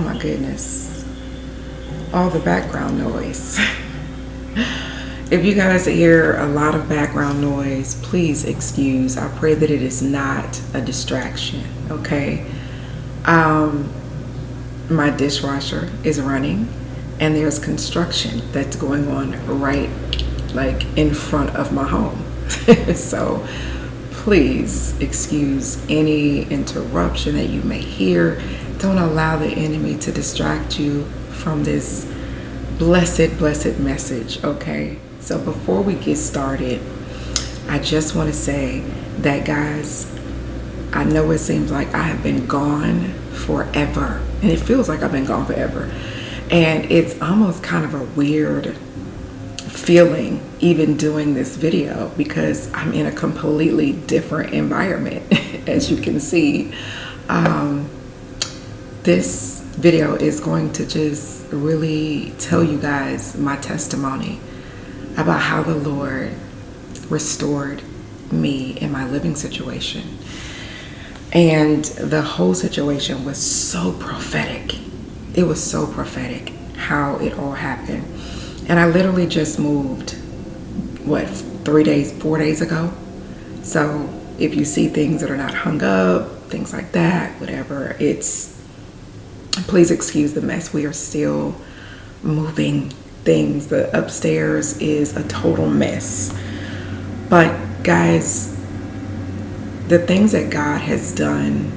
my goodness. All the background noise. If you guys hear a lot of background noise, please excuse. I pray that it is not a distraction, okay? My dishwasher is running and there's construction that's going on right like in front of my home. So please excuse any interruption that you may hear. Don't allow the enemy to distract you from this blessed message, okay? So before we get started, I just want to say that, guys, I know it seems like I have been gone forever, and it feels like I've been gone forever, and it's almost kind of a weird feeling even doing this video because I'm in a completely different environment. As you can see, this video is going to just really tell you guys my testimony about how the Lord restored me in my living situation. And the whole situation was so prophetic. It was so prophetic how it all happened. And I literally just moved, what, 4 days ago? So if you see things that are not hung up, things like that, whatever, please excuse the mess. We are still moving things. The upstairs is a total mess. But guys, the things that God has done,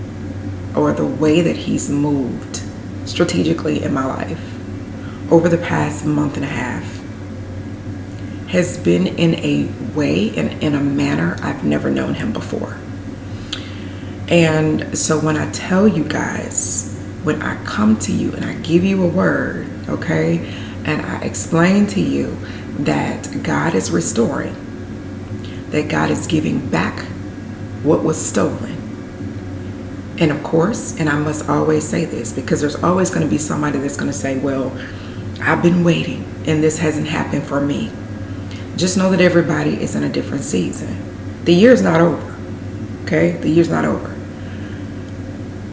or the way that he's moved strategically in my life over the past month and a half, has been in a way and in a manner I've never known him before. And so when I tell you guys, when I come to you and I give you a word, okay, and I explain to you that God is restoring, that God is giving back what was stolen. And of course, and I must always say this because there's always going to be somebody that's going to say, well, I've been waiting and this hasn't happened for me. Just know that everybody is in a different season. The year's not over, okay? The year's not over.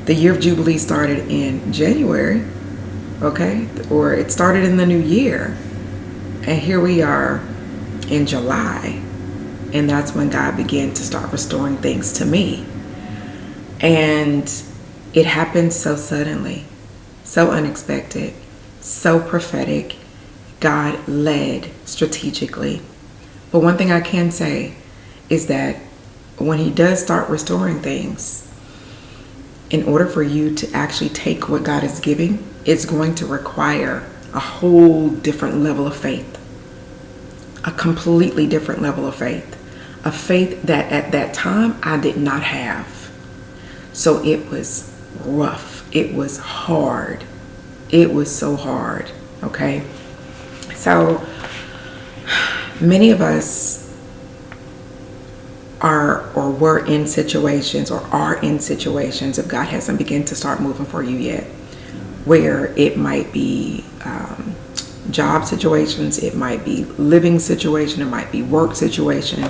The year of Jubilee started in January, okay? Or it started in the new year. And here we are in July. And that's when God began to start restoring things to me. And it happened so suddenly, so unexpected, so prophetic. God led strategically. But one thing I can say is that when he does start restoring things, in order for you to actually take what God is giving, it's going to require a whole different level of faith. A completely different level of faith. A faith that at that time I did not have. So it was rough. It was hard. It was so hard. Okay? So many of us are or were in situations or are in situations, if God hasn't begun to start moving for you yet, where it might be job situations, it might be living situation, it might be work situation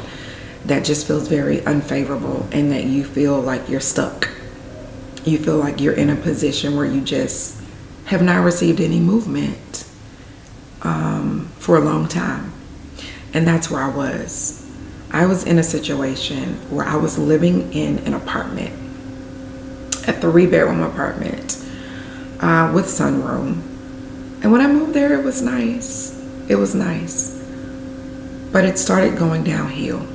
that just feels very unfavorable and that you feel like you're stuck. You feel like you're in a position where you just have not received any movement for a long time. And that's where I was. I was in a situation where I was living in an apartment, a 3-bedroom apartment with sunroom. And when I moved there, it was nice. It was nice. But it started going downhill.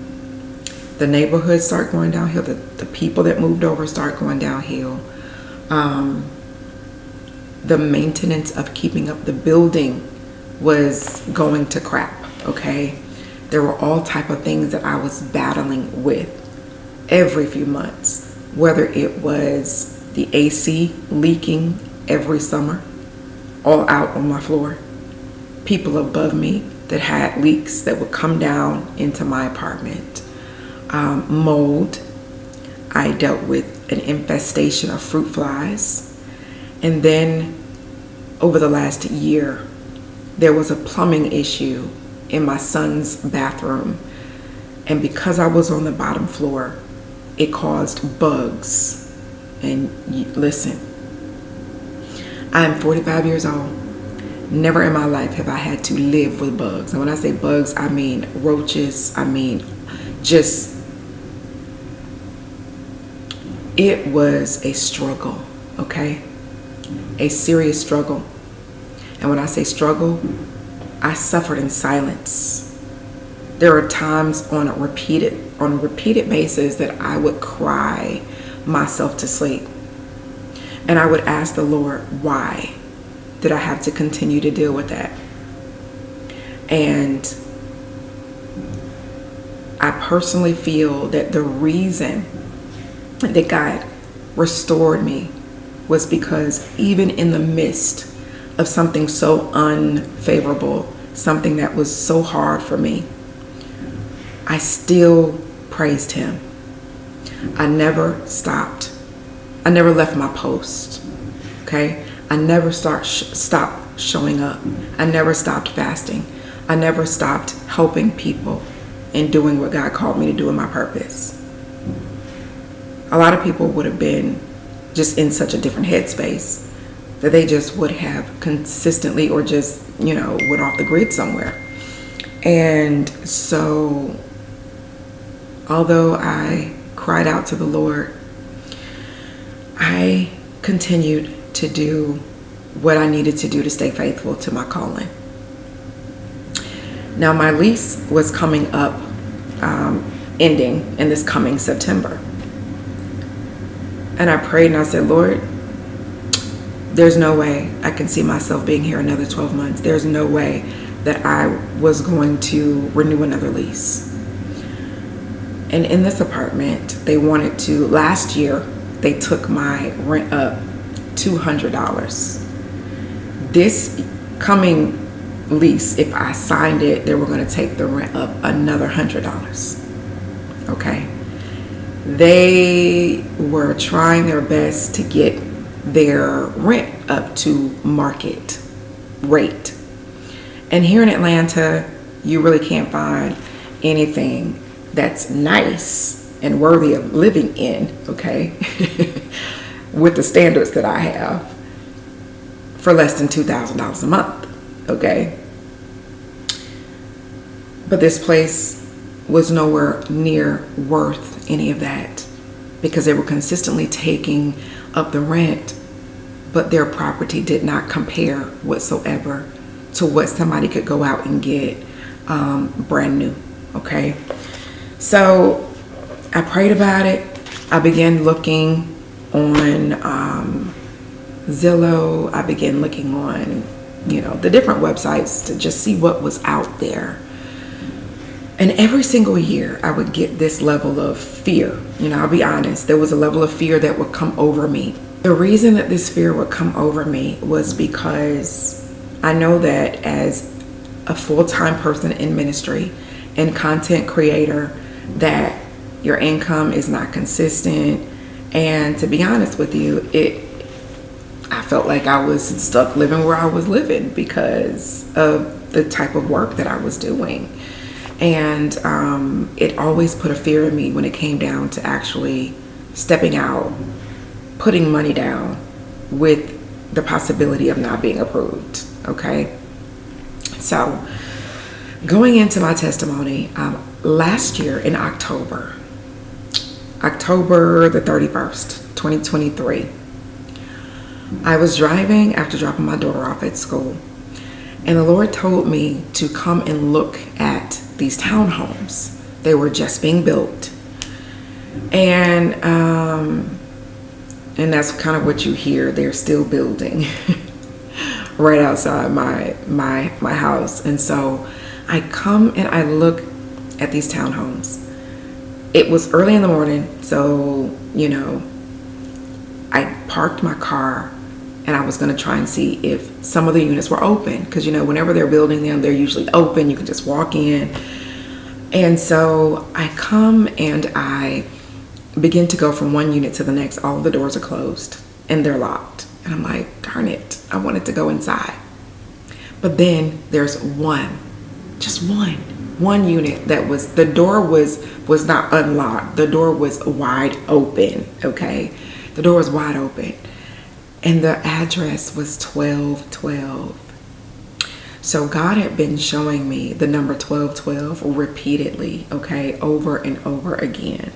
The neighborhood started going downhill. The people that moved over started going downhill. The maintenance of keeping up the building was going to crap, okay? There were all type of things that I was battling with every few months, whether it was the AC leaking every summer, all out on my floor, people above me that had leaks that would come down into my apartment, mold. I dealt with an infestation of fruit flies. And then over the last year, there was a plumbing issue in my son's bathroom. And because I was on the bottom floor, it caused bugs. And listen, I am 45 years old. Never in my life have I had to live with bugs. And when I say bugs, I mean roaches. I mean, just, it was a struggle, okay? A serious struggle. And when I say struggle, I suffered in silence. There are times on a repeated basis that I would cry myself to sleep. And I would ask the Lord, why did I have to continue to deal with that? And I personally feel that the reason that God restored me was because even in the midst of something so unfavorable, something that was so hard for me, I still praised him. I never stopped. I never left my post, okay? I never stopped showing up. I never stopped fasting. I never stopped helping people and doing what God called me to do in my purpose. A lot of people would have been just in such a different headspace that they just would have consistently or just, went off the grid somewhere. And so, although I cried out to the Lord, I continued to do what I needed to do to stay faithful to my calling. Now, my lease was coming up, ending in this coming September. And I prayed and I said, Lord, there's no way I can see myself being here another 12 months. There's no way that I was going to renew another lease. And in this apartment, they wanted to, last year, they took my rent up $200. This coming lease, if I signed it, they were going to take the rent up another $100. Okay. They were trying their best to get their rent up to market rate. And here in Atlanta, you really can't find anything that's nice and worthy of living in, okay, with the standards that I have, for less than $2,000 a month, okay? But this place was nowhere near worth any of that because they were consistently taking up the rent, but their property did not compare whatsoever to what somebody could go out and get brand new, okay? So I prayed about it. I began looking on Zillow. I began looking on, the different websites to just see what was out there. And every single year I would get this level of fear. I'll be honest, there was a level of fear that would come over me. The reason that this fear would come over me was because I know that as a full-time person in ministry and content creator, that your income is not consistent. And to be honest with you, I felt like I was stuck living where I was living because of the type of work that I was doing. And it always put a fear in me when it came down to actually stepping out, putting money down with the possibility of not being approved, okay? So going into my testimony, last year in October the 31st, 2023, I was driving after dropping my daughter off at school, and the Lord told me to come and look at these townhomes. They were just being built. And that's kind of what you hear. They're still building right outside my house. And so I come and I look at these townhomes. It was early in the morning, so I parked my car and I was going to try and see if some of the units were open, because whenever they're building them, they're usually open. You can just walk in. And so I come and I begin to go from one unit to the next. All of the doors are closed and they're locked. And I'm like, darn it, I wanted to go inside. But then there's just one unit that the door was not unlocked. The door was wide open, okay? The door was wide open. And the address was 1212. So God had been showing me the number 1212 repeatedly, okay, over and over again.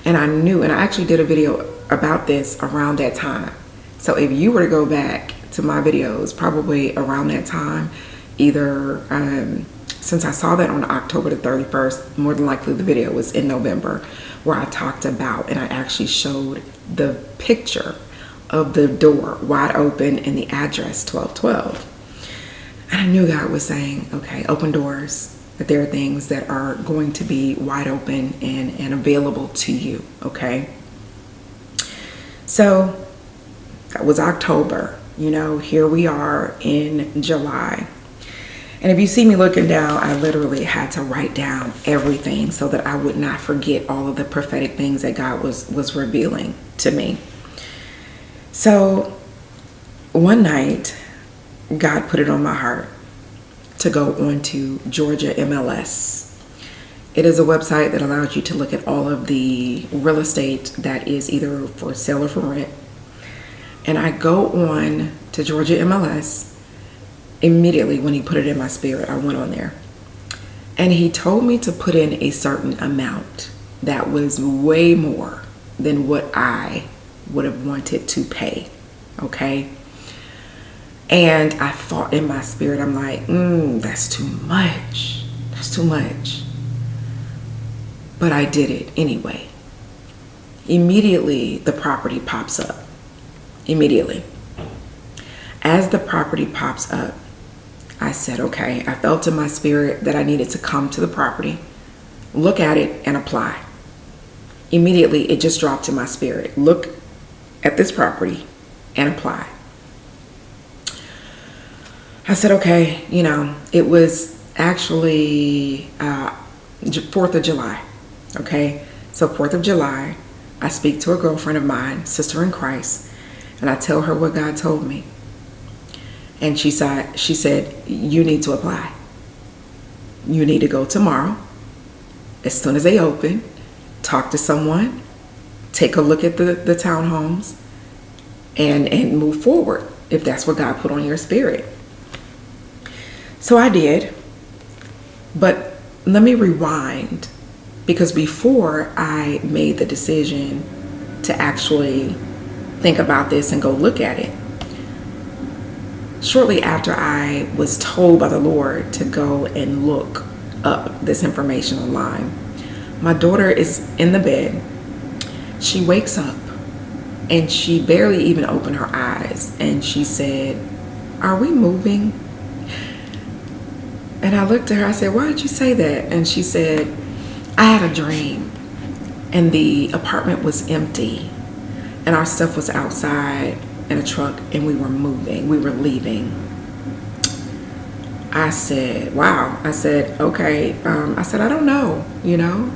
And I knew, and I actually did a video about this around that time. So if you were to go back to my videos, probably around that time, either since I saw that on October the 31st, more than likely the video was in November, where I talked about, and I actually showed the picture of the door wide open and the address 1212. And I knew God was saying, okay, open doors, that there are things that are going to be wide open and available to you, okay? So that was October. You know, here we are in July. And if you see me looking down, I literally had to write down everything so that I would not forget all of the prophetic things that God was revealing to me. So one night, God put it on my heart to go on to Georgia MLS. It is a website that allows you to look at all of the real estate that is either for sale or for rent. And I go on to Georgia MLS. Immediately when he put it in my spirit, I went on there. And he told me to put in a certain amount that was way more than what I would have wanted to pay, okay? And I thought in my spirit, I'm like, that's too much. That's too much. But I did it anyway. Immediately, the property pops up. Immediately. As the property pops up, I said, okay, I felt in my spirit that I needed to come to the property, look at it, and apply. Immediately, it just dropped in my spirit. Look at this property and apply. I said, okay, you know, it was actually 4th of July, okay? So 4th of July, I speak to a girlfriend of mine, sister in Christ, and I tell her what God told me. And she said, you need to apply. You need to go tomorrow, as soon as they open, talk to someone, take a look at the townhomes, and move forward, if that's what God put on your spirit. So I did, but let me rewind, because before I made the decision to actually think about this and go look at it, shortly after I was told by the Lord to go and look up this information online, my daughter is in the bed. She wakes up and she barely even opened her eyes, and she said, "Are we moving?" And I looked at her, I said, "Why did you say that?" And she said, "I had a dream and the apartment was empty and our stuff was outside in a truck and we were moving, we were leaving." I said, wow. I said, okay. I said, I don't know, you know.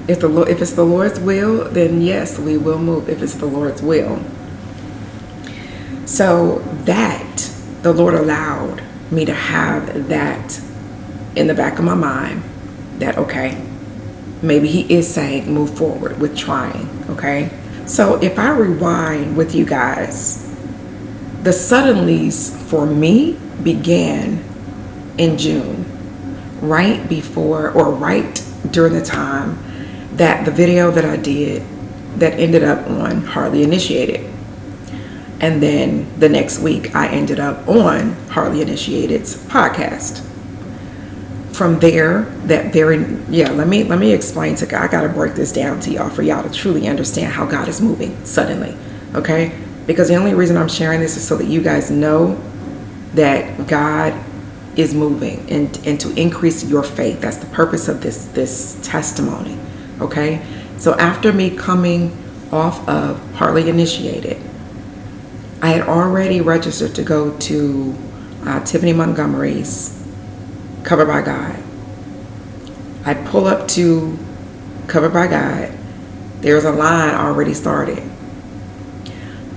If it's the Lord's will, then yes, we will move if it's the Lord's will. So that the Lord allowed me to have that in the back of my mind, that okay, maybe he is saying move forward with trying, okay? So if I rewind with you guys, the suddenlies for me began in June, right before or right during the time that the video that I did that ended up on Hardly Initiated. And then the next week I ended up on Hardly Initiated's podcast. From there, let me explain to God. I got to break this down to y'all for y'all to truly understand how God is moving suddenly, okay? Because the only reason I'm sharing this is so that you guys know that God is moving and to increase your faith. That's the purpose of this testimony, okay? So after me coming off of Hardly Initiated, I had already registered to go to Tiffany Montgomery's Covered by God. I pull up to Covered by God. There's a line already started.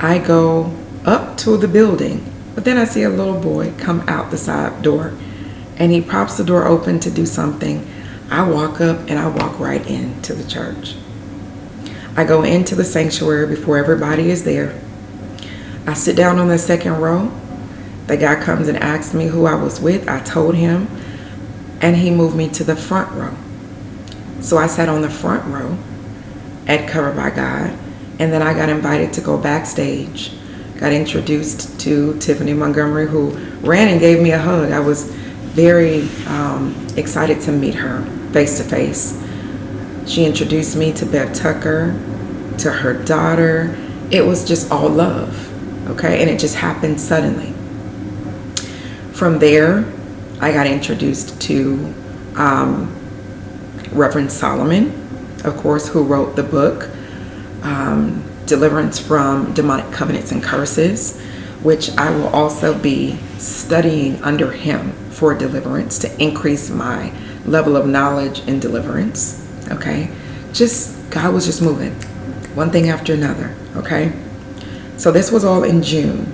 I go up to the building, but then I see a little boy come out the side door, and he props the door open to do something. I walk up and I walk right into the church. I go into the sanctuary before everybody is there. I sit down on the second row. The guy comes and asks me who I was with. I told him, and he moved me to the front row. So I sat on the front row at Covered by God, and then I got invited to go backstage. Got introduced to Tiffany Montgomery, who ran and gave me a hug. I was very excited to meet her face to face. She introduced me to Bev Tucker, to her daughter. It was just all love, okay? And it just happened suddenly. From there, I got introduced to Reverend Solomon, of course, who wrote the book, Deliverance from Demonic Covenants and Curses, which I will also be studying under him for deliverance to increase my level of knowledge in deliverance, okay? God was just moving, one thing after another, okay? So this was all in June.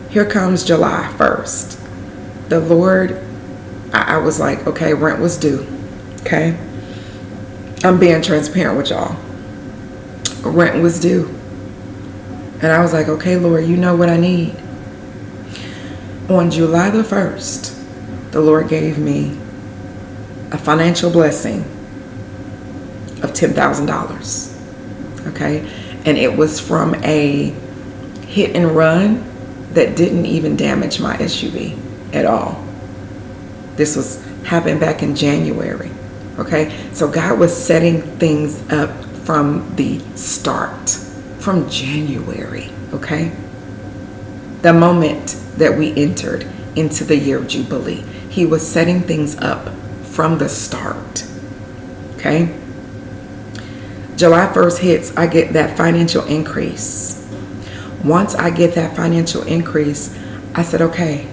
Here comes July 1st. The Lord, I was like, okay, rent was due, okay? I'm being transparent with y'all. Rent was due. And I was like, okay, Lord, you know what I need. On July the 1st, the Lord gave me a financial blessing of $10,000. Okay? And it was from a hit and run that didn't even damage my SUV at all. This was happened back in January. Okay? So God was setting things up from the start, from January, okay? The moment that we entered into the year of Jubilee, he was setting things up from the start, okay? July 1st hits, I get that financial increase. Once I get that financial increase, I said, okay,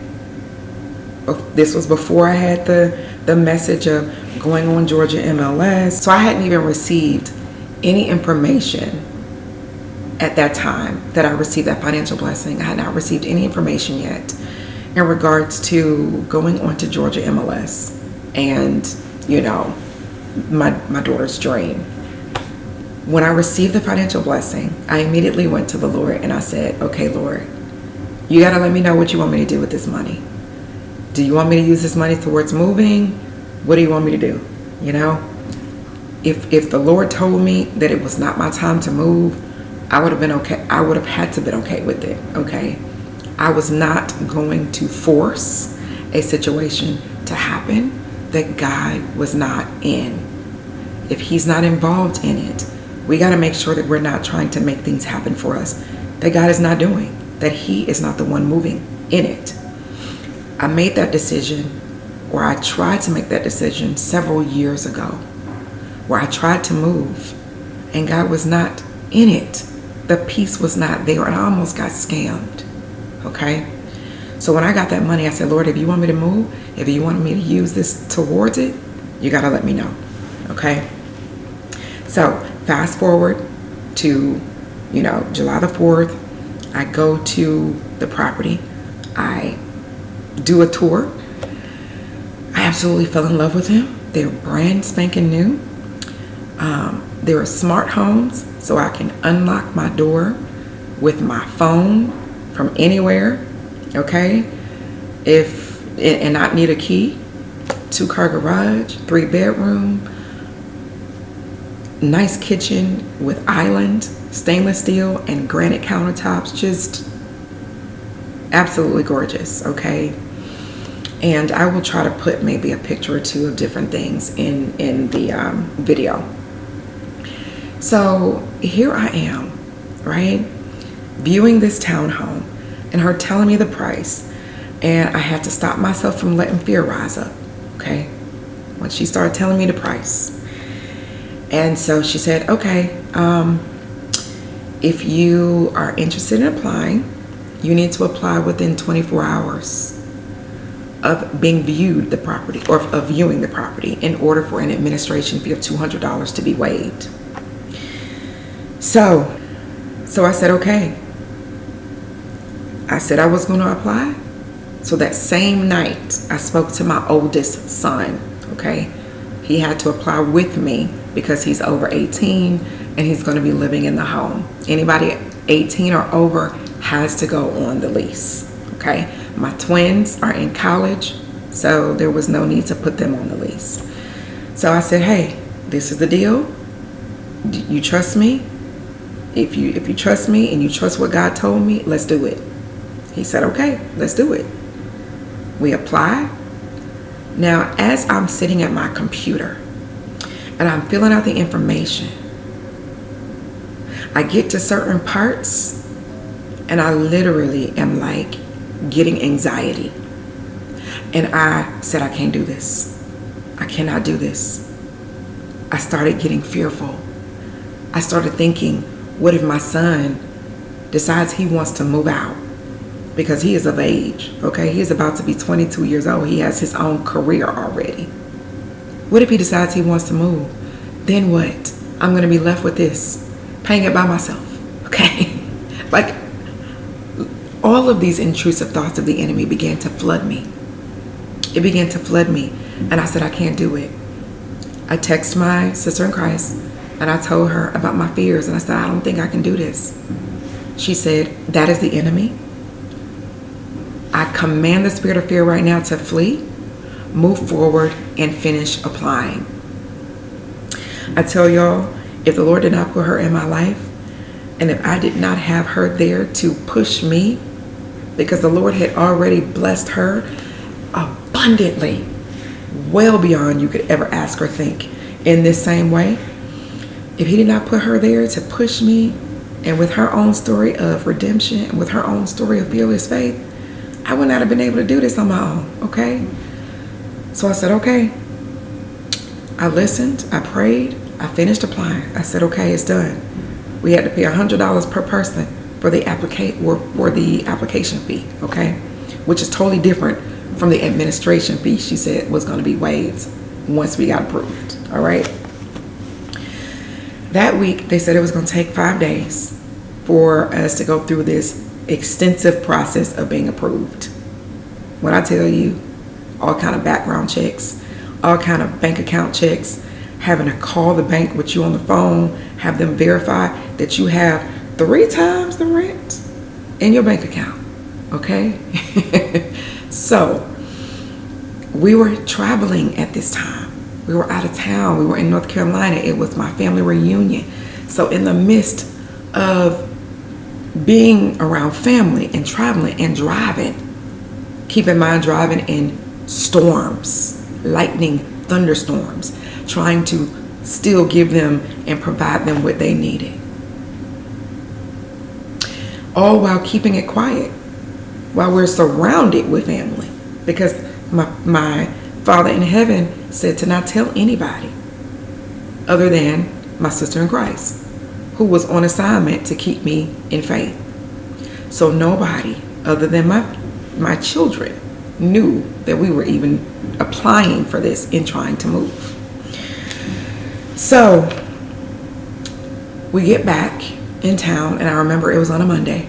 this was before I had the message of going on Georgia MLS, so I hadn't even received any information at that time that I received that financial blessing. I had not received any information yet in regards to going on to Georgia MLS and, you know, my daughter's dream. When I received the financial blessing, I immediately went to the Lord and I said, okay, Lord, you got to let me know what you want me to do with this money. Do you want me to use this money towards moving? What do you want me to do? You know? If the Lord told me that it was not my time to move, I would have been okay. I would have had to been okay with it, okay? I was not going to force a situation to happen that God was not in. If he's not involved in it, we got to make sure that we're not trying to make things happen for us that God is not doing, that he is not the one moving in it. I made that decision, or I tried to make that decision several years ago, where I tried to move and God was not in it. The peace was not there and I almost got scammed, okay? So when I got that money, I said, Lord, if you want me to move, if you want me to use this towards it, you got to let me know, okay? So fast forward to, you know, July the 4th, I go to the property. I do a tour. I absolutely fell in love with them. They're brand spanking new. There are smart homes, so I can unlock my door with my phone from anywhere, okay? And not need a key. 2-car garage, 3-bedroom, nice kitchen with island, stainless steel and granite countertops, just absolutely gorgeous, okay? And I will try to put maybe a picture or two of different things in the video. So here I am, right? Viewing this townhome and her telling me the price. And I had to stop myself from letting fear rise up, okay? When she started telling me the price. And so she said, okay, if you are interested in applying, you need to apply within 24 hours of being viewed the property, or of viewing the property, in order for an administration fee of $200 to be waived. So I said, okay. I said I was going to apply. So that same night, I spoke to my oldest son, okay? He had to apply with me because he's over 18 and he's going to be living in the home. Anybody 18 or over has to go on the lease. Okay, my twins are in college, so there was no need to put them on the lease. So I said, hey, this is the deal. You trust me? If you trust me and you trust what God told me, let's do it. He said, okay, let's do it. We apply. Now, as I'm sitting at my computer and I'm filling out the information, I get to certain parts and I literally am like getting anxiety. And I said, I can't do this. I cannot do this. I started getting fearful. I started thinking, what if my son decides he wants to move out? Because he is of age, okay? He is about to be 22 years old. He has his own career already. What if he decides he wants to move? Then what? I'm going to be left with this, paying it by myself, okay? Like, all of these intrusive thoughts of the enemy began to flood me. It began to flood me, and I said, I can't do it. I texted my sister in Christ, and I told her about my fears, and I said, I don't think I can do this. She said, that is the enemy. I command the spirit of fear right now to flee, move forward, and finish applying. I tell y'all, if the Lord did not put her in my life, and if I did not have her there to push me, because the Lord had already blessed her abundantly, well beyond you could ever ask or think, in this same way, if he did not put her there to push me, and with her own story of redemption, and with her own story of fearless faith, I would not have been able to do this on my own, okay? So I said, okay. I listened, I prayed, I finished applying. I said, okay, it's done. We had to pay $100 per person for the application fee, okay? Which is totally different from the administration fee she said was going to be waived once we got approved, all right? That week, they said it was going to take 5 days for us to go through this extensive process of being approved. When I tell you, all kind of background checks, all kind of bank account checks, having to call the bank with you on the phone, have them verify that you have 3 times the rent in your bank account, okay? So, we were traveling at this time. We were out of town. We were in North Carolina. It was my family reunion. So in the midst of being around family and traveling and driving, keep in mind driving in storms, lightning, thunderstorms, trying to still give them and provide them what they needed, all while keeping it quiet, while we're surrounded with family, because my Father in heaven said to not tell anybody other than my sister in Christ, who was on assignment to keep me in faith. So nobody other than my children knew that we were even applying for this and trying to move. So we get back in town, and I remember it was on a Monday.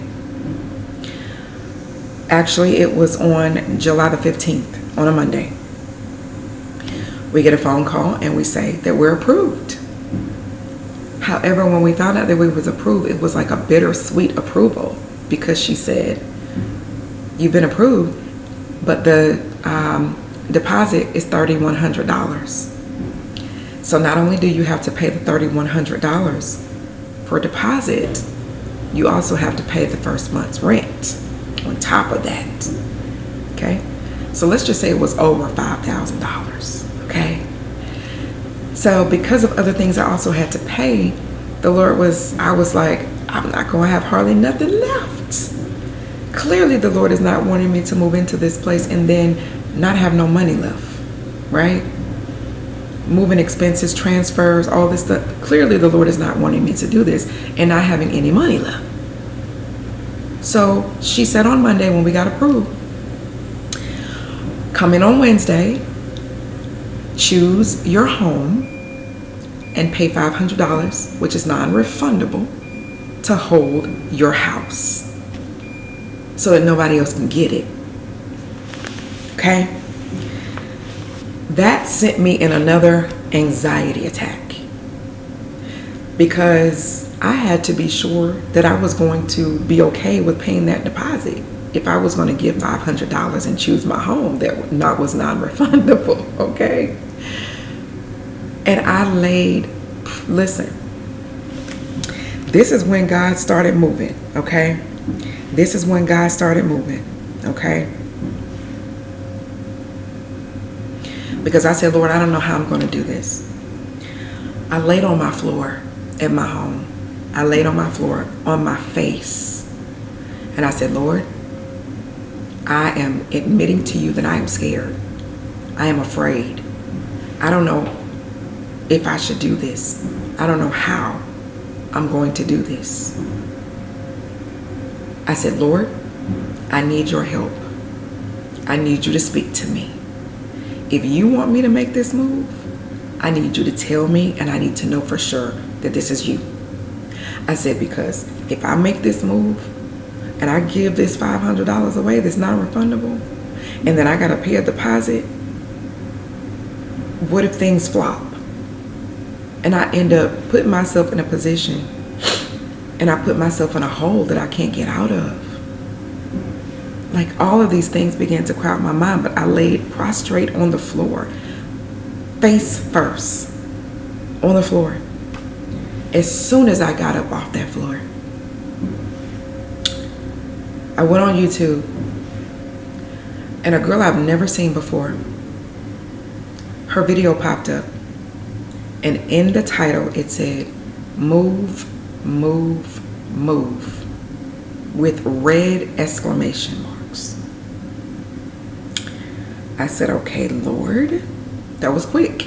Actually, it was on July the 15th, on a Monday. We get a phone call and we say that we're approved. However, when we found out that we was approved, it was like a bittersweet approval, because she said, you've been approved, but the deposit is $3,100. So not only do you have to pay the $3,100 for deposit, you also have to pay the first month's rent on top of that. Okay? So let's just say it was over $5,000. Okay? So because of other things I also had to pay, I was like, I'm not going to have hardly nothing left. Clearly the Lord is not wanting me to move into this place and then not have no money left, right? Moving expenses, transfers, all this stuff. Clearly the Lord is not wanting me to do this and not having any money left. So she said on Monday when we got approved, come in on Wednesday, choose your home, and pay $500, which is non-refundable, to hold your house so that nobody else can get it. Okay? That sent me in another anxiety attack, because I had to be sure that I was going to be okay with paying that deposit. If I was going to give $500 and choose my home, that was non-refundable, okay? And I laid, listen, this is when God started moving, okay? This is when God started moving, okay? Because I said, Lord, I don't know how I'm going to do this. I laid on my floor at my home. I laid on my floor on my face. And I said, Lord, I am admitting to you that I am scared. I am afraid. I don't know if I should do this. I don't know how I'm going to do this. I said, Lord, I need your help. I need you to speak to me. If you want me to make this move, I need you to tell me, and I need to know for sure that this is you. I said, because if I make this move and I give this $500 away that's non-refundable, and then I got to pay a deposit, what if things flop? And I end up putting myself in a position, and I put myself in a hole that I can't get out of. Like, all of these things began to crowd my mind, but I laid prostrate on the floor, face first, on the floor. As soon as I got up off that floor, I went on YouTube, and a girl I've never seen before, her video popped up, and in the title it said, "Move, move, move," with red exclamation marks. I said, okay, Lord, that was quick.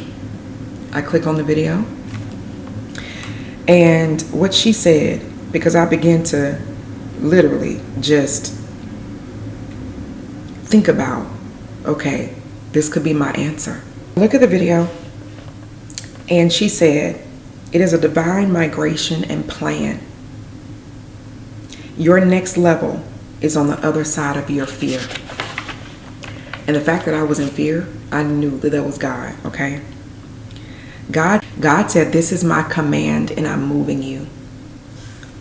I click on the video, and what she said, because I began to literally just think about, okay, this could be my answer. Look at the video, and she said, it is a divine migration and plan. Your next level is on the other side of your fear. And the fact that I was in fear, I knew that that was God, okay? God said, this is my command and I'm moving you.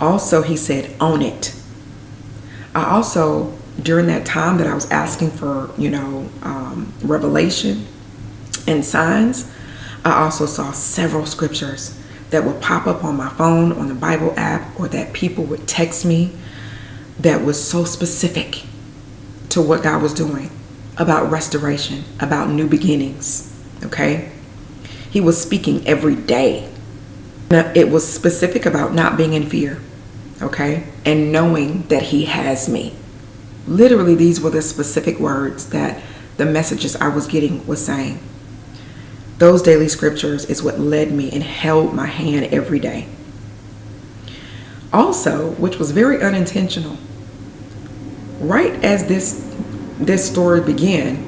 Also, he said, own it. I also, during that time that I was asking for, revelation and signs, I also saw several scriptures that would pop up on my phone, on the Bible app, or that people would text me that was so specific to what God was doing, about restoration, about new beginnings, okay? He was speaking every day. It was specific about not being in fear, okay? And knowing that he has me. Literally, these were the specific words that the messages I was getting was saying. Those daily scriptures is what led me and held my hand every day. Also, which was very unintentional, right as this story began,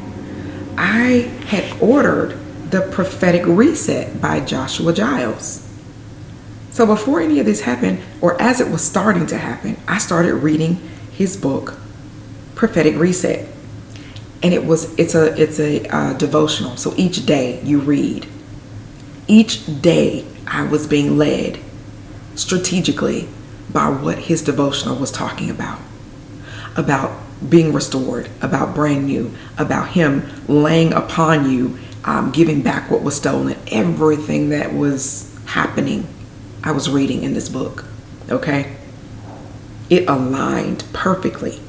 I had ordered the Prophetic Reset by Joshua Giles. So before any of this happened, or as it was starting to happen, I started reading his book, Prophetic Reset. And it's a devotional. So each day you read. Each day I was being led strategically by what his devotional was talking about being restored, about brand new, about him laying upon you, giving back what was stolen, everything that was happening. I was reading in this book, okay? It aligned perfectly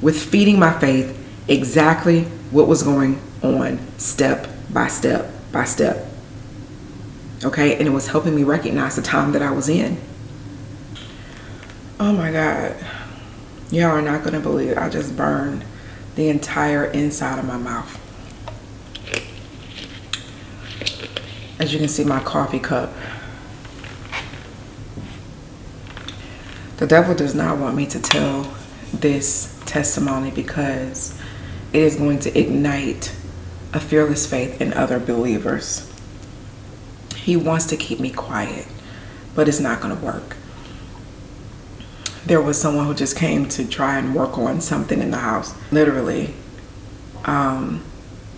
with feeding my faith exactly what was going on step by step by step, okay? And it was helping me recognize the time that I was in. Oh my God. Y'all are not gonna believe it. I just burned the entire inside of my mouth. As you can see, my coffee cup. The devil does not want me to tell this testimony because it is going to ignite a fearless faith in other believers. He wants to keep me quiet, but it's not going to work. There was someone who just came to try and work on something in the house. Literally, I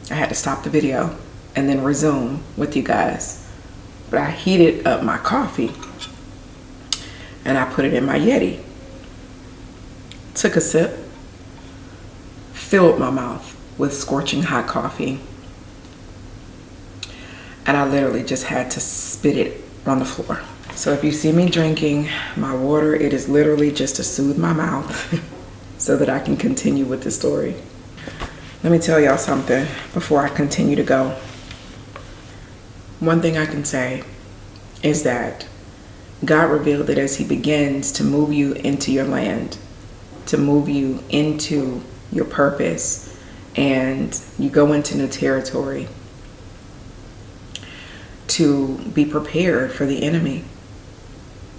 had to stop the video and then resume with you guys. But I heated up my coffee. and I put it in my Yeti. Took a sip, filled my mouth with scorching hot coffee, and I literally just had to spit it on the floor. So if you see me drinking my water, it is literally just to soothe my mouth so that I can continue with the story. Let me tell y'all something before I continue to go. One thing I can say is that God revealed that as he begins to move you into your land, to move you into your purpose, and you go into new territory, to be prepared for the enemy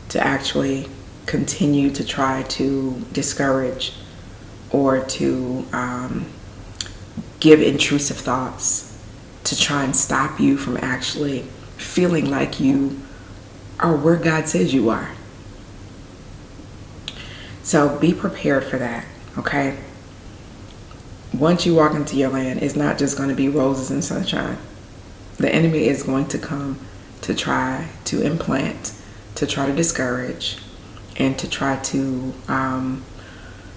to actually continue to try to discourage or to give intrusive thoughts to try and stop you from actually feeling like you are where God says you are. So be prepared for that, okay? Once you walk into your land, it's not just going to be roses and sunshine. The enemy is going to come to try to implant, to try to discourage, and to try to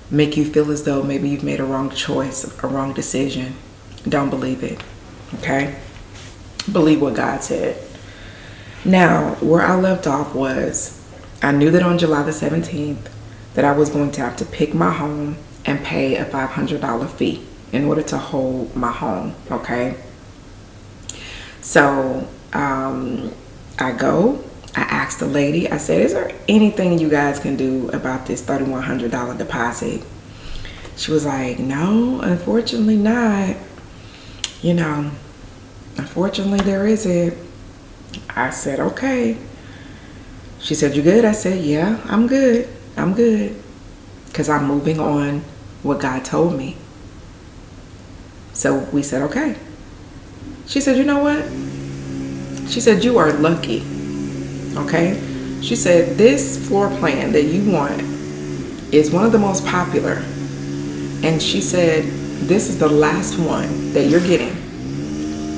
make you feel as though maybe you've made a wrong choice, a wrong decision. Don't believe it, okay? Believe what God said. Now, where I left off was, I knew that on July the 17th that I was going to have to pick my home and pay a $500 fee in order to hold my home, okay? So I asked the lady, I said, is there anything you guys can do about this $3,100 deposit? She was like, no, unfortunately not. You know, unfortunately there isn't. I said, okay. She said, you good? I said, yeah, I'm good. I'm good. Because I'm moving on what God told me. So we said, okay. She said, you know what? She said, you are lucky. Okay? She said, this floor plan that you want is one of the most popular. And she said, this is the last one that you're getting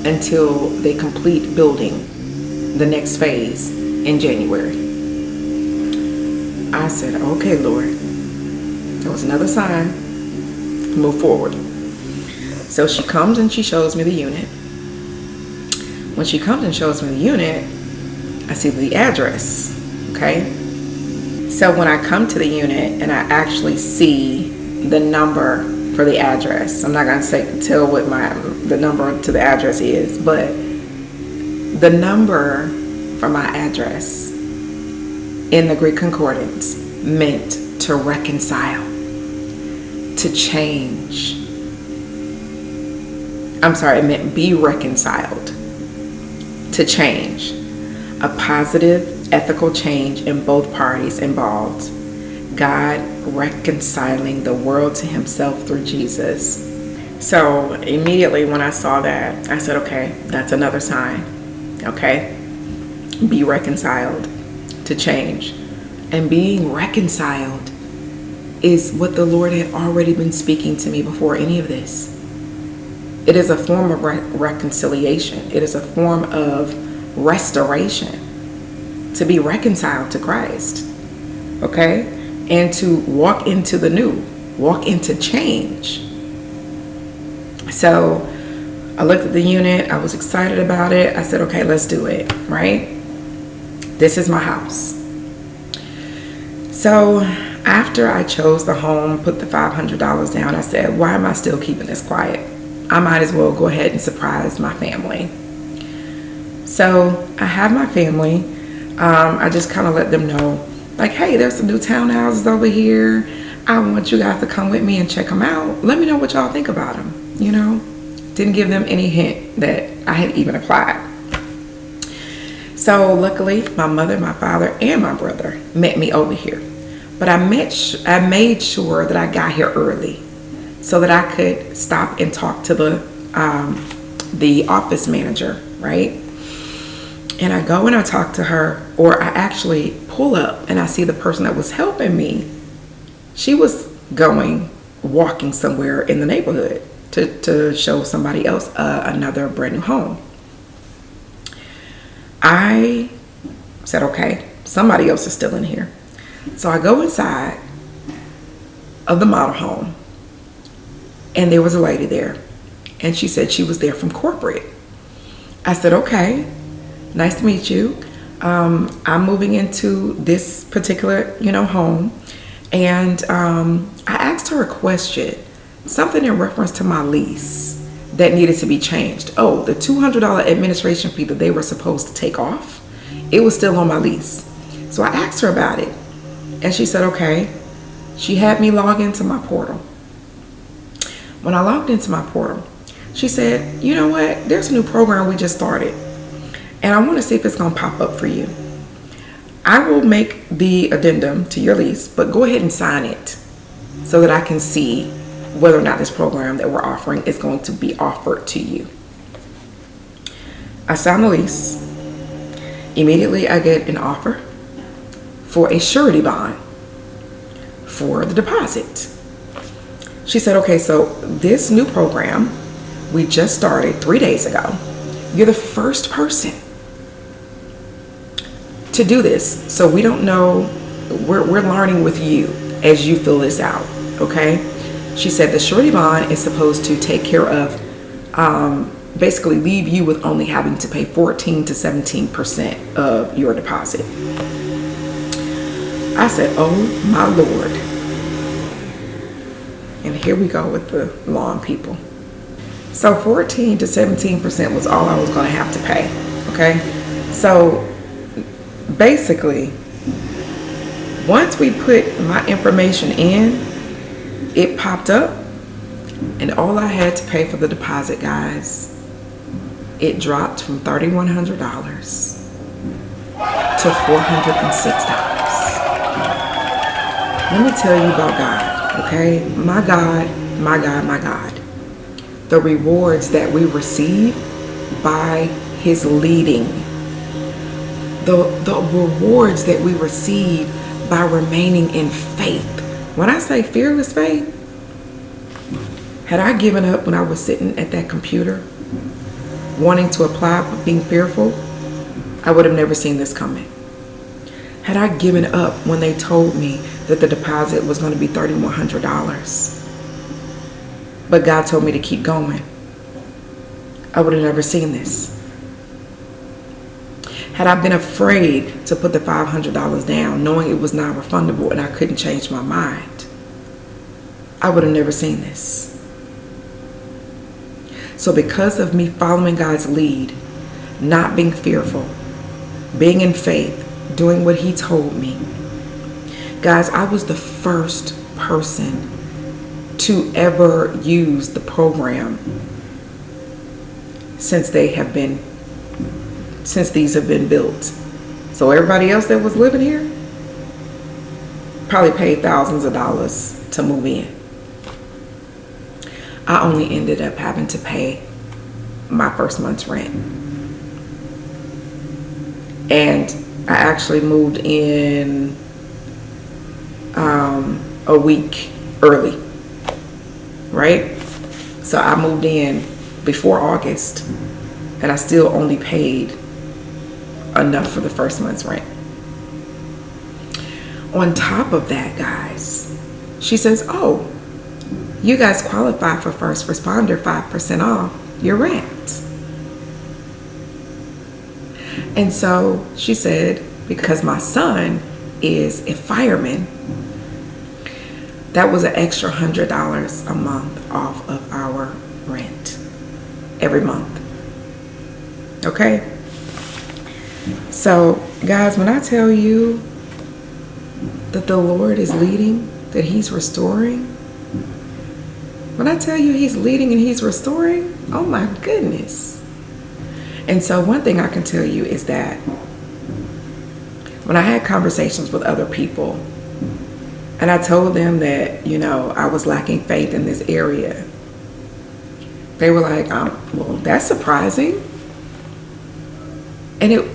until they complete building the next phase in January. I said, okay, Lord. That was another sign to move forward. So she comes and she shows me the unit. When she comes and shows me the unit, I see the address, okay? So when I come to the unit and I actually see the number for the address, I'm not gonna tell what the number to the address is, but the number for my address in the Greek Concordance meant to reconcile, to change. I'm sorry, it meant be reconciled, to change. A positive, ethical change in both parties involved. God reconciling the world to himself through Jesus. So immediately when I saw that, I said, okay, that's another sign. Okay? Be reconciled, to change. And being reconciled is what the Lord had already been speaking to me before any of this. It is a form of reconciliation. It is a form of restoration, to be reconciled to Christ, okay? And to walk into the new, walk into change. So I looked at the unit, I was excited about it. I said, okay, let's do it, right? This is my house. So after I chose the home, put the $500 down, I said, why am I still keeping this quiet? I might as well go ahead and surprise my family. So I have my family. I just kind of let them know, like, hey, there's some new townhouses over here. I want you guys to come with me and check them out. Let me know what y'all think about them. You know, didn't give them any hint that I had even applied. So luckily, my mother, my father, and my brother met me over here. But I made sure that I got here early so that I could stop and talk to the office manager, right? And I go and I talk to her, or I actually pull up and I see the person that was helping me. She was walking somewhere in the neighborhood to show somebody else another brand new home. I said, okay, somebody else is still in here. So I go inside of the model home, and there was a lady there, and she said she was there from corporate. I said, okay, nice to meet you. I'm moving into this particular, home, and I asked her a question, something in reference to my lease that needed to be changed. Oh, the $200 administration fee that they were supposed to take off, it was still on my lease. So I asked her about it, and she said, okay. She had me log into my portal. When I logged into my portal, she said, you know what? There's a new program we just started, and I want to see if it's going to pop up for you. I will make the addendum to your lease, but go ahead and sign it so that I can see whether or not this program that we're offering is going to be offered to you. I signed the lease. Immediately, I get an offer for a surety bond for the deposit. She said, okay, so this new program we just started 3 days ago. You're the first person to do this. So we don't know, we're learning with you as you fill this out, okay? She said the surety bond is supposed to take care of, basically leave you with only having to pay 14 to 17% of your deposit. I said, oh my Lord. And here we go with the lawn people. So 14 to 17% was all I was going to have to pay, okay? So basically, once we put my information in, it popped up, and all I had to pay for the deposit, guys, it dropped from $3,100 to $406. Let me tell you about God, okay? My God, my God, my God. The rewards that we receive by His leading. The rewards that we receive by remaining in faith. When I say fearless faith, had I given up when I was sitting at that computer, wanting to apply but being fearful, I would have never seen this coming. Had I given up when they told me that the deposit was going to be $3,100, but God told me to keep going, I would have never seen this. Had I been afraid to put the $500 down, knowing it was non-refundable and I couldn't change my mind, I would have never seen this. So because of me following God's lead, not being fearful, being in faith, doing what He told me, guys, I was the first person to ever use the program since these have been built. So everybody else that was living here probably paid thousands of dollars to move in. I only ended up having to pay my first month's rent. And I actually moved in a week early, right? So I moved in before August, and I still only paid enough for the first month's rent. On top of that, guys, she says, oh, you guys qualify for first responder 5% off your rent. And so she said, because my son is a fireman, that was an extra $100 a month off of our rent every month. Okay? So, guys, when I tell you that the Lord is leading, that He's restoring, when I tell you He's leading and He's restoring, oh my goodness. And so one thing I can tell you is that when I had conversations with other people and I told them that, I was lacking faith in this area, they were like, well, that's surprising. And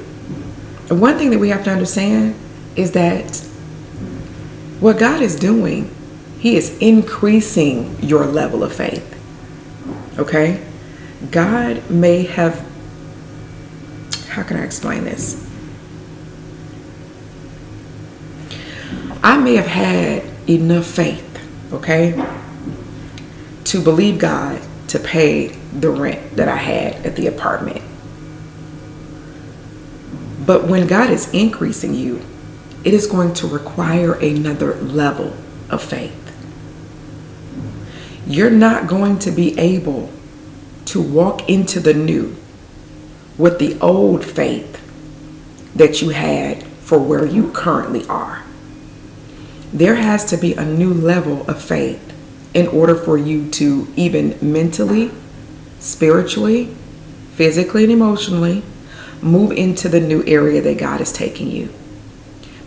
one thing that we have to understand is that what God is doing, He is increasing your level of faith. Okay? God may have, how can I explain this? I may have had enough faith, okay, to believe God to pay the rent that I had at the apartment. But when God is increasing you, it is going to require another level of faith. You're not going to be able to walk into the new with the old faith that you had for where you currently are. There has to be a new level of faith in order for you to even mentally, spiritually, physically, and emotionally move into the new area that God is taking you.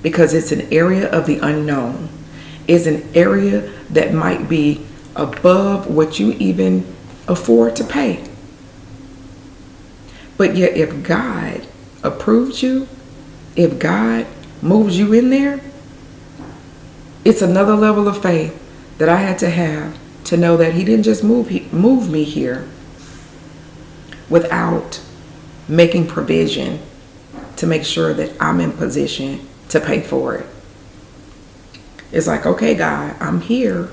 Because it's an area of the unknown. It's an area that might be above what you even afford to pay. But yet if God approves you, if God moves you in there, it's another level of faith that I had to have to know that he didn't just move me here without making provision to make sure that I'm in position to pay for it. It's like, okay, God, I'm here.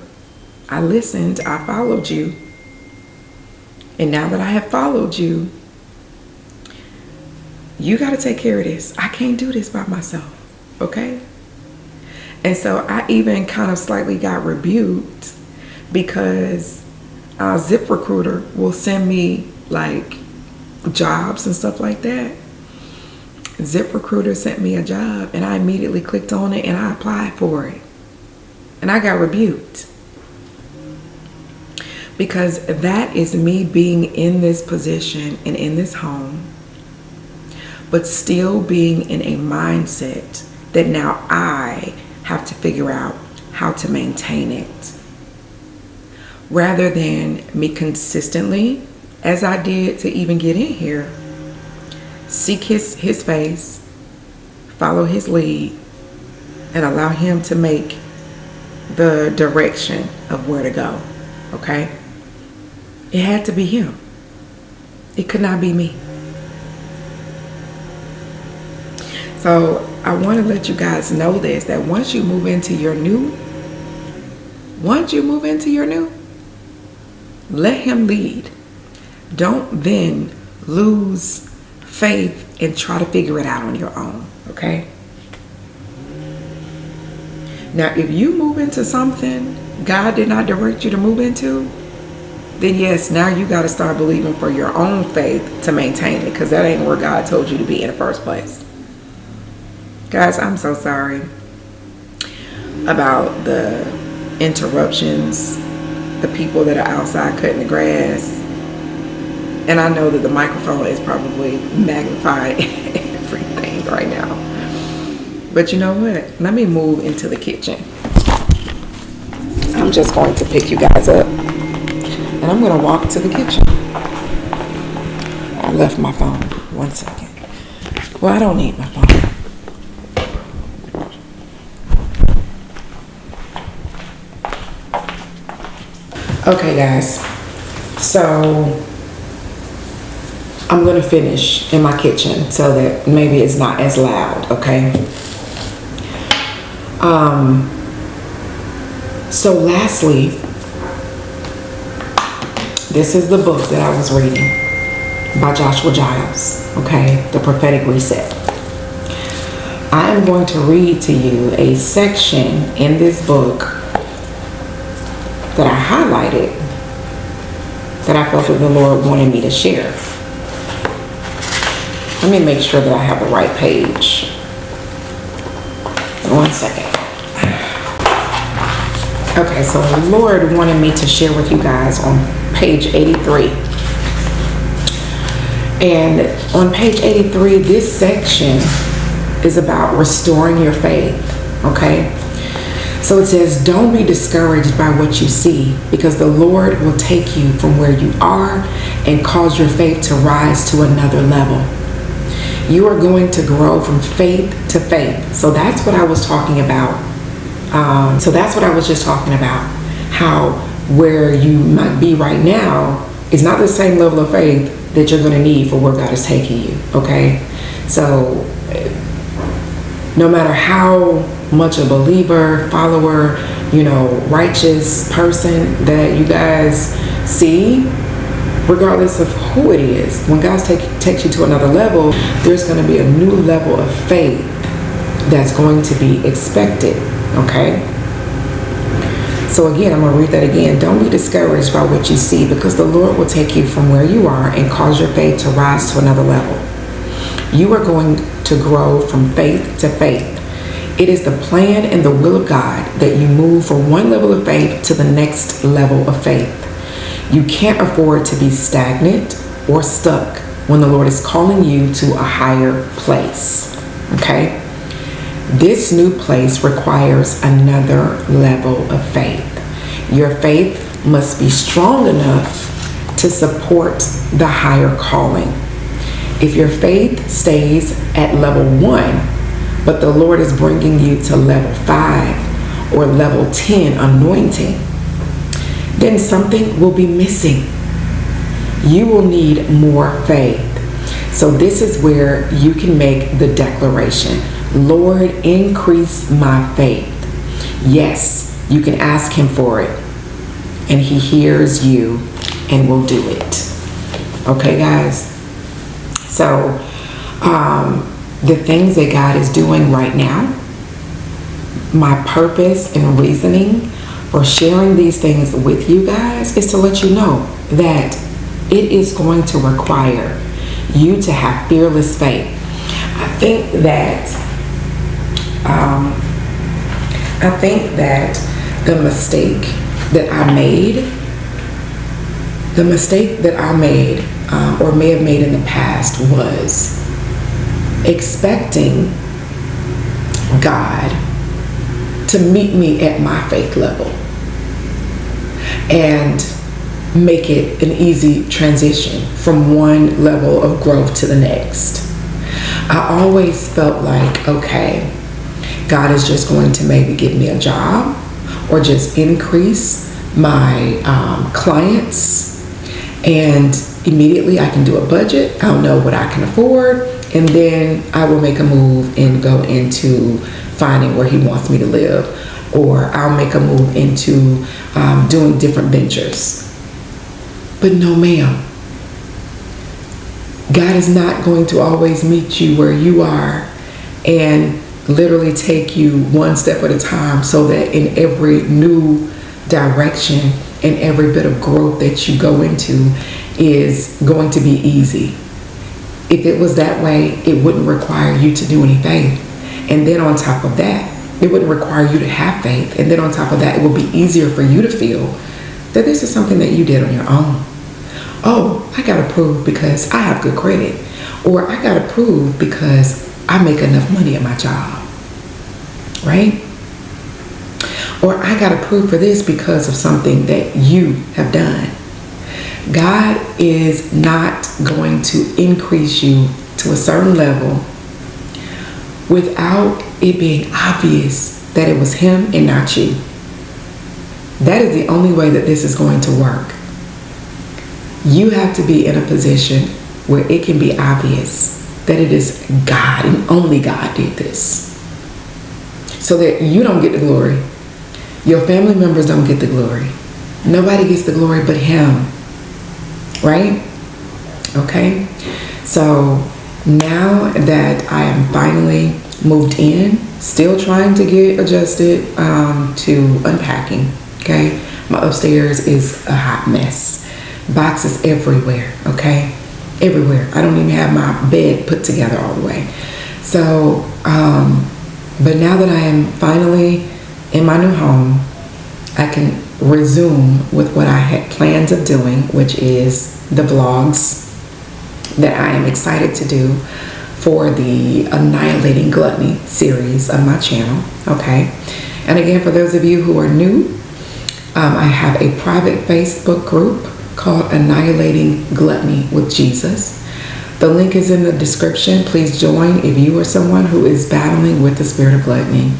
I listened. I followed you. And now that I have followed you, you got to take care of this. I can't do this by myself. Okay? And so I even kind of slightly got rebuked because ZipRecruiter will send me like jobs and stuff like that. ZipRecruiter sent me a job and I immediately clicked on it and I applied for it. And I got rebuked. Because that is me being in this position and in this home, but still being in a mindset that now I have to figure out how to maintain it. Rather than me consistently, as I did to even get in here, seek his face, follow his lead, and allow him to make the direction of where to go. Okay? It had to be him. It could not be me. So I want to let you guys know this, that once you move into your new, let him lead. Don't then lose faith and try to figure it out on your own, okay? Now, if you move into something God did not direct you to move into, then yes, now you got to start believing for your own faith to maintain it, because that ain't where God told you to be in the first place. Guys, I'm so sorry about the interruptions, the people that are outside cutting the grass. And I know that the microphone is probably magnifying everything right now. But you know what? Let me move into the kitchen. I'm just going to pick you guys up. And I'm going to walk to the kitchen. I left my phone. 1 second. Well, I don't need my phone. Okay, guys. So I'm going to finish in my kitchen so that maybe it's not as loud, okay? So lastly, this is the book that I was reading by Joshua Giles, okay? The Prophetic Reset. I am going to read to you a section in this book that I highlighted that I felt that the Lord wanted me to share. Let me make sure that I have the right page. 1 second. Okay, so the Lord wanted me to share with you guys on page 83. And on page 83, this section is about restoring your faith, okay? So it says, don't be discouraged by what you see, because the Lord will take you from where you are and cause your faith to rise to another level. You are going to grow from faith to faith. So that's what I was talking about. So that's what I was just talking about. How where you might be right now is not the same level of faith that you're going to need for where God is taking you. Okay? So no matter how much a believer, follower, righteous person that you guys see, regardless of who it is, when God takes you to another level, there's going to be a new level of faith that's going to be expected, okay? So again, I'm going to read that again. Don't be discouraged by what you see, because the Lord will take you from where you are and cause your faith to rise to another level. You are going to grow from faith to faith. It is the plan and the will of God that you move from one level of faith to the next level of faith. You can't afford to be stagnant or stuck when the Lord is calling you to a higher place, okay? This new place requires another level of faith. Your faith must be strong enough to support the higher calling. If your faith stays at level 1, but the Lord is bringing you to level 5 or level 10 anointing, then something will be missing. You will need more faith. So this is where you can make the declaration, Lord, increase my faith. Yes, you can ask him for it, and he hears you and will do it. Okay, guys? So, the things that God is doing right now, my purpose and reasoning for sharing these things with you guys is to let you know that it is going to require you to have fearless faith. I think that the mistake that I made or may have made in the past was expecting God to meet me at my faith level and make it an easy transition from one level of growth to the next. I always felt like, okay, God is just going to maybe give me a job or just increase my clients, and immediately I can do a budget. I'll know what I can afford, and then I will make a move and go into finding where he wants me to live, or I'll make a move into doing different ventures. But no, ma'am. God is not going to always meet you where you are and literally take you one step at a time, so that in every new direction and every bit of growth that you go into is going to be easy. If it was that way, it wouldn't require you to do any faith. And then on top of that, it wouldn't require you to have faith. And then on top of that, it would be easier for you to feel that this is something that you did on your own. Oh, I got to prove because I have good credit. Or I got to prove because I make enough money at my job. Right? Or I got to prove for this because of something that you have done. God is not going to increase you to a certain level without it being obvious that it was him and not you. That is the only way that this is going to work. You have to be in a position where it can be obvious that it is God and only God did this, so that you don't get the glory. Your family members don't get the glory. Nobody gets the glory but him. Right? Okay? So now that I am finally moved in, still trying to get adjusted to unpacking. Okay? My upstairs is a hot mess. Boxes everywhere. Okay? Everywhere. I don't even have my bed put together all the way. So, but now that I am finally in my new home, I can resume with what I had plans of doing, which is the vlogs that I am excited to do for the Annihilating Gluttony series of my channel. Okay, and again, for those of you who are new, I have a private Facebook group called Annihilating Gluttony with Jesus. The link is in the description. Please join if you are someone who is battling with the spirit of gluttony.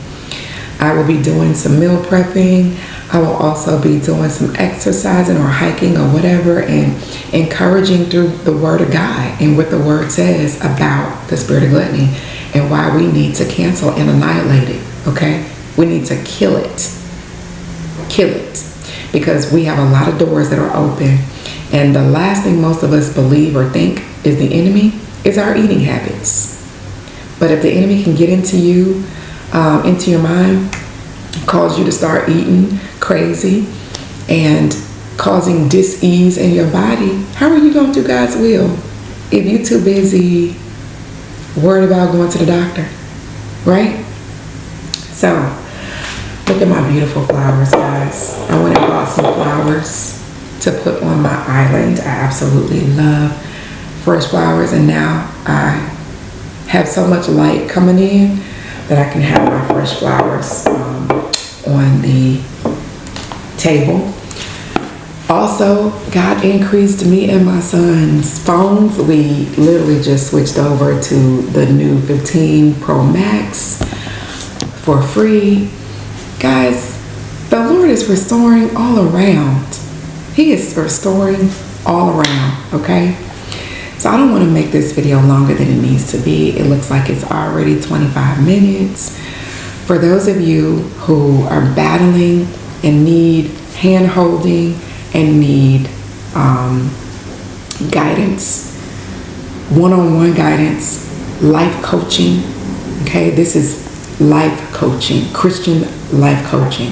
I will be doing some meal prepping. I will also be doing some exercising or hiking or whatever, and encouraging through the Word of God and what the Word says about the spirit of gluttony and why we need to cancel and annihilate it. okay? We need to kill it. Kill it. Because we have a lot of doors that are open. And the last thing most of us believe or think is the enemy is our eating habits. But if the enemy can get into you, into your mind, cause you to start eating crazy and causing dis-ease in your body, how are you going to do God's will if you're too busy worried about going to the doctor, right? So, look at my beautiful flowers, guys. I went and bought some flowers to put on my island. I absolutely love fresh flowers, and now I have so much light coming in that I can have my fresh flowers on the table. Also, God increased me and my son's phones. We literally just switched over to the new 15 Pro Max for free. Guys, the Lord is restoring all around. He is restoring all around, okay? So I don't want to make this video longer than it needs to be. It looks like it's already 25 minutes. For those of you who are battling and need hand-holding and need guidance, one-on-one guidance, life coaching, okay? This is life coaching, Christian life coaching.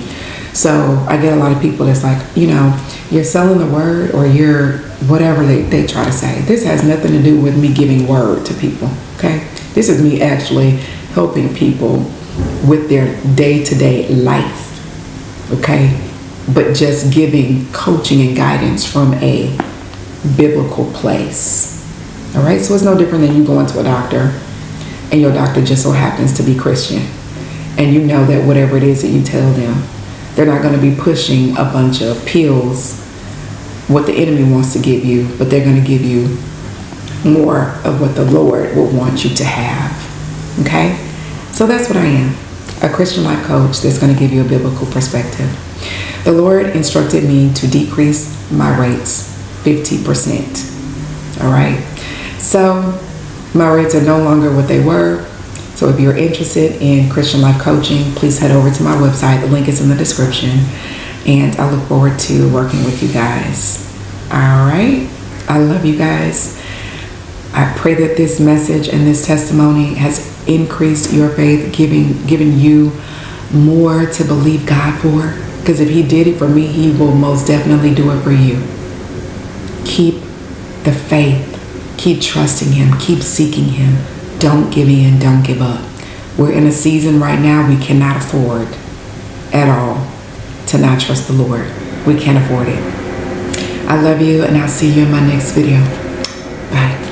So I get a lot of people that's like, you know, you're selling the word or you're whatever they try to say. This has nothing to do with me giving word to people, okay? This is me actually helping people with their day-to-day life, okay? But just giving coaching and guidance from a biblical place, all right? So it's no different than you going to a doctor and your doctor just so happens to be Christian, and you know that whatever it is that you tell them, they're not going to be pushing a bunch of pills, what the enemy wants to give you, but they're going to give you more of what the Lord will want you to have, okay? So that's what I am, a Christian life coach that's going to give you a biblical perspective. The Lord instructed me to decrease my rates 50%, all right? So my rates are no longer what they were. So if you're interested in Christian life coaching, please head over to my website. The link is in the description. And I look forward to working with you guys. All right. I love you guys. I pray that this message and this testimony has increased your faith, given you more to believe God for. Because if He did it for me, He will most definitely do it for you. Keep the faith. Keep trusting Him. Keep seeking Him. Don't give in. Don't give up. We're in a season right now we cannot afford at all to not trust the Lord. We can't afford it. I love you, and I'll see you in my next video. Bye.